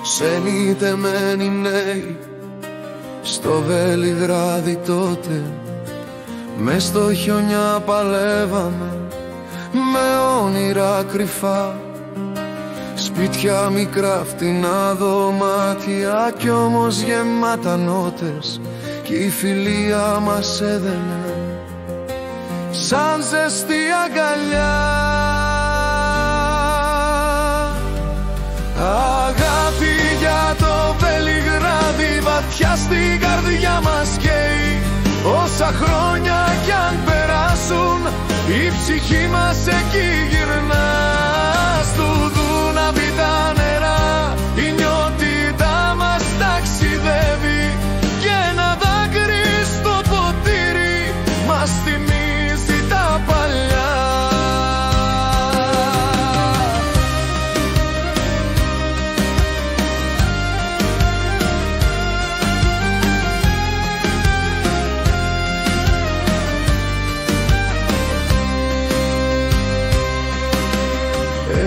Ξενιτεμένοι νέοι στο Βελιγράδι τότε, μες στο χιονιά παλεύαμε με όνειρα κρυφά. Σπίτια μικρά, φτηνά δωμάτια κι όμως γεμάτα νότες, κι η φιλία μας έδαινε σαν ζεστή αγκαλιά. Αγάπη για το Βελιγράδι, βαθιά στην καρδιά μας καίει. Όσα χρόνια κι αν περάσουν, η ψυχή μας εκεί γυρνά. Στου Δούναβη τα νερά, η νιώτητά μας ταξιδεύει, και ένα δάκρυ στο ποτήρι μας θυμίζει τα παλιά.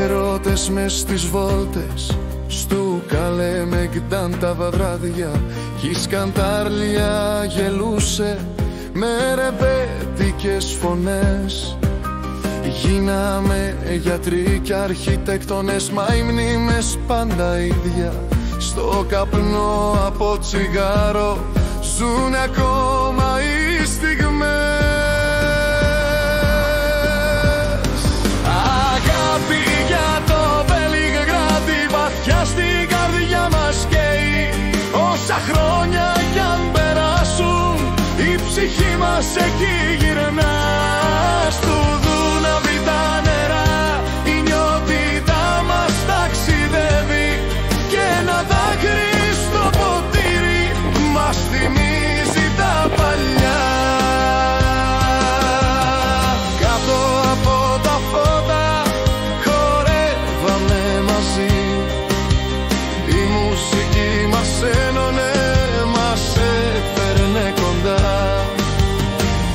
Ερώτες μες στις βόλτες στου Καλέμεγταν τα βράδια, κι η σκαντάρλια γελούσε με ρεμπέτικες φωνές. Γίναμε γιατροί κι αρχιτέκτονες, μα οι μνήμες πάντα ίδια. Στο καπνό από τσιγάρο ζουν ακόμα οι στιγμές. Αγάπη για το Βελιγράδι, βαθιά στην καρδιά μας καίει. Όσα χρόνια κι αν περάσουν, η ψυχή μας εκεί γυρνά. Στου Δούναβη τα νερά, η νιώτητά μας ταξιδεύει, και ένα δάκρυ στο ποτήρι μας θυμίζει τα παλιά. Κάτω από τα φώτα χορεύαμε μαζί, η μουσική μας ένωνε, μας έφερνε κοντά.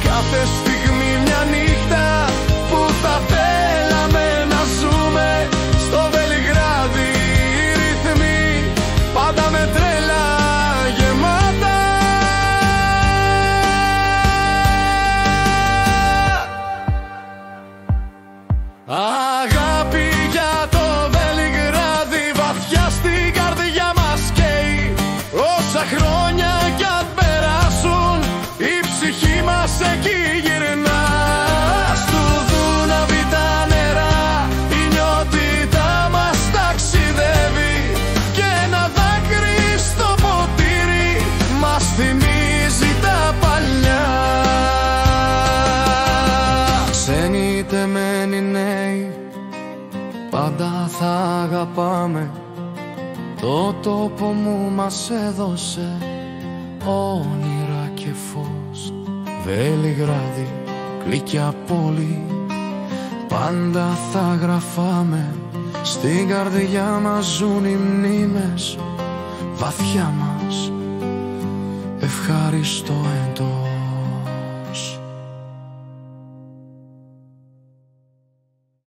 Κάθε στιγμή μια νύχτα που θα θέλαμε να ζούμε. Στο Βελιγράδι οι ρυθμοί πάντα με τρέλα γεμάτα. Αγάπη για το Βελιγράδι, βαθιά στην καρδιά μας καίει. Όσα χρόνια κι αν περάσουν, η ψυχή μας εκεί γυρνά. Στου Δούναβη τα νερά, η νιώτητά μας ταξιδεύει, και ένα δάκρυ στο ποτήρι μας θυμίζει τα παλιά. Ξενιτεμένοι νέοι, πάντα θα αγαπάμε το τόπο μου μας έδωσε όνειρα και φως. Βελιγράδι, γλυκιά πόλη, πάντα θα γραφάμε. Στην καρδιά μας ζουν οι μνήμες, βαθιά μας ευχάριστο έντο.